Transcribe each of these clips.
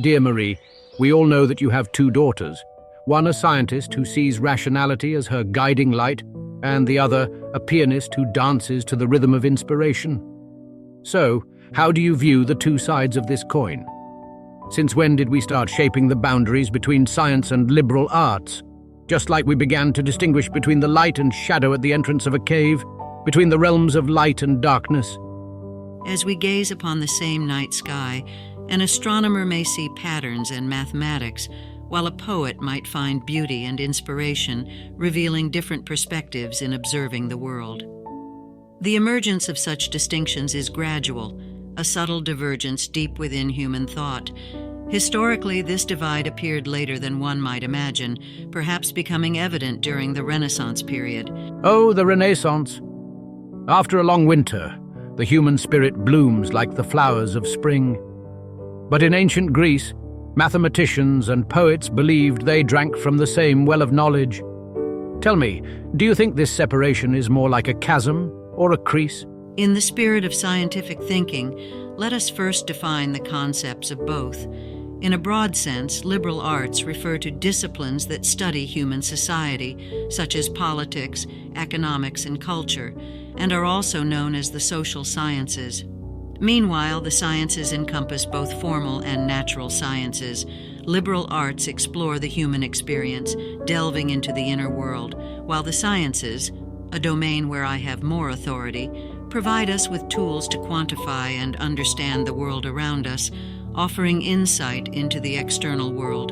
Dear Marie, we all know that you have two daughters. One a scientist who sees rationality as her guiding light, and the other a pianist who dances to the rhythm of inspiration. So, how do you view the two sides of this coin? Since when did we start shaping the boundaries between science and liberal arts? Just like we began to distinguish between the light and shadow at the entrance of a cave, between the realms of light and darkness. As we gaze upon the same night sky, an astronomer may see patterns and mathematics, while a poet might find beauty and inspiration, revealing different perspectives in observing the world. The emergence of such distinctions is gradual, a subtle divergence deep within human thought. Historically, this divide appeared later than one might imagine, perhaps becoming evident during the Renaissance period. Oh, the Renaissance! After a long winter, the human spirit blooms like the flowers of spring. But in ancient Greece, mathematicians and poets believed they drank from the same well of knowledge. Tell me, do you think this separation is more like a chasm or a crease? In the spirit of scientific thinking, let us first define the concepts of both. In a broad sense, liberal arts refer to disciplines that study human society, such as politics, economics, and culture, and are also known as the social sciences. Meanwhile, the sciences encompass both formal and natural sciences. Liberal arts explore the human experience, delving into the inner world, while the sciences, a domain where I have more authority, provide us with tools to quantify and understand the world around us, offering insight into the external world.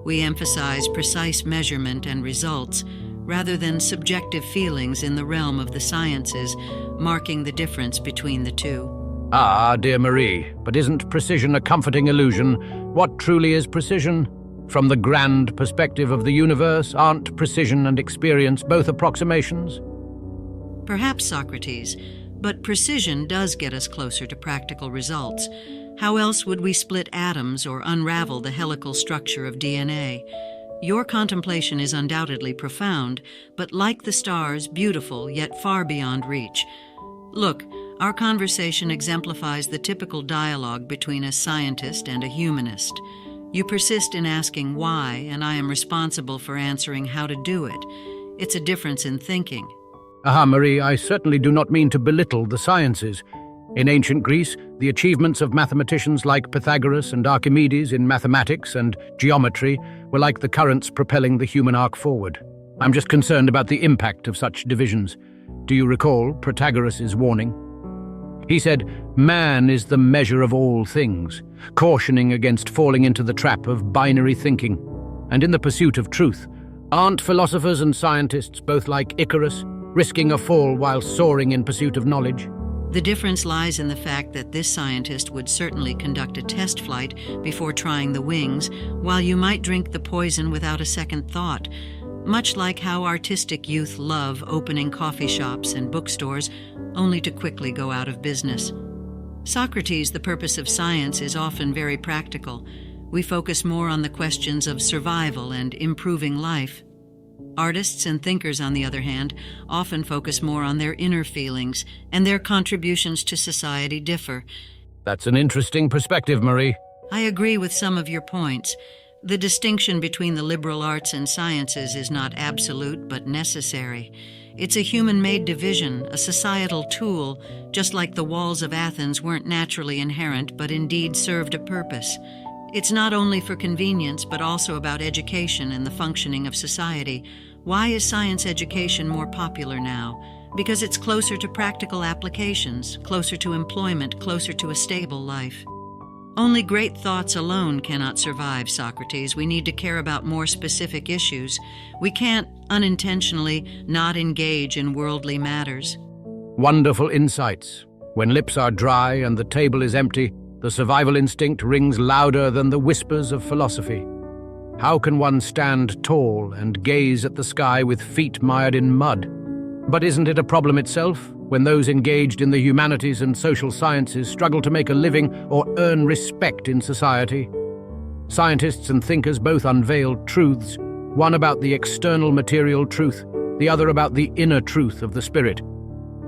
We emphasize precise measurement and results, rather than subjective feelings in the realm of the sciences, marking the difference between the two. Ah, dear Marie, but isn't precision a comforting illusion? What truly is precision? From the grand perspective of the universe, aren't precision and experience both approximations? Perhaps, Socrates, but precision does get us closer to practical results. How else would we split atoms or unravel the helical structure of DNA? Your contemplation is undoubtedly profound, but like the stars, beautiful yet far beyond reach. Look, our conversation exemplifies the typical dialogue between a scientist and a humanist. You persist in asking why, and I am responsible for answering how to do it. It's a difference in thinking. Aha, Marie, I certainly do not mean to belittle the sciences. In ancient Greece, the achievements of mathematicians like Pythagoras and Archimedes in mathematics and geometry were like the currents propelling the human arc forward. I'm just concerned about the impact of such divisions. Do you recall Protagoras' warning? He said, "Man is the measure of all things," cautioning against falling into the trap of binary thinking. And in the pursuit of truth, aren't philosophers and scientists both like Icarus, risking a fall while soaring in pursuit of knowledge? The difference lies in the fact that this scientist would certainly conduct a test flight before trying the wings, while you might drink the poison without a second thought. Much like how artistic youth love opening coffee shops and bookstores, only to quickly go out of business. Socrates, the purpose of science is often very practical. We focus more on the questions of survival and improving life. Artists and thinkers, on the other hand, often focus more on their inner feelings, and their contributions to society differ. That's an interesting perspective, Marie. I agree with some of your points. The distinction between the liberal arts and sciences is not absolute but necessary. It's a human-made division, a societal tool, just like the walls of Athens weren't naturally inherent but indeed served a purpose. It's not only for convenience but also about education and the functioning of society. Why is science education more popular now? Because it's closer to practical applications, closer to employment, closer to a stable life. Only great thoughts alone cannot survive, Socrates. We need to care about more specific issues. We can't, unintentionally, not engage in worldly matters. Wonderful insights. When lips are dry and the table is empty, the survival instinct rings louder than the whispers of philosophy. How can one stand tall and gaze at the sky with feet mired in mud? But isn't it a problem itself, when those engaged in the humanities and social sciences struggle to make a living or earn respect in society? Scientists and thinkers both unveil truths, one about the external material truth, the other about the inner truth of the spirit.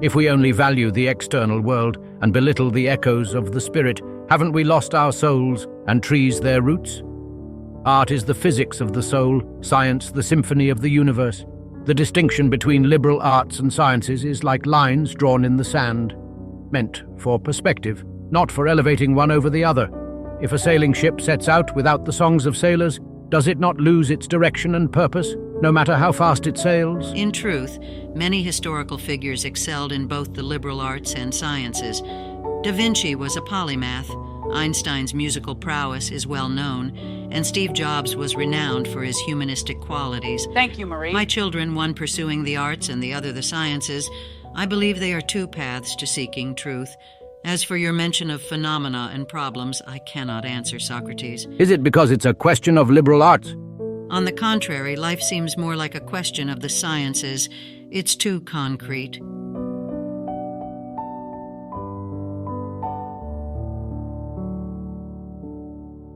If we only value the external world and belittle the echoes of the spirit, Haven't we lost our souls and trees their roots? Art is the physics of the soul, science the symphony of the universe. The distinction between liberal arts and sciences is like lines drawn in the sand, meant for perspective, not for elevating one over the other. If a sailing ship sets out without the songs of sailors, does it not lose its direction and purpose, no matter how fast it sails? In truth, many historical figures excelled in both the liberal arts and sciences. Da Vinci was a polymath, Einstein's musical prowess is well known, and Steve Jobs was renowned for his humanistic qualities. Thank you, Marie. My children, one pursuing the arts and the other the sciences, I believe they are two paths to seeking truth. As for your mention of phenomena and problems, I cannot answer, Socrates. Is it because it's a question of liberal arts? On the contrary, life seems more like a question of the sciences. It's too concrete.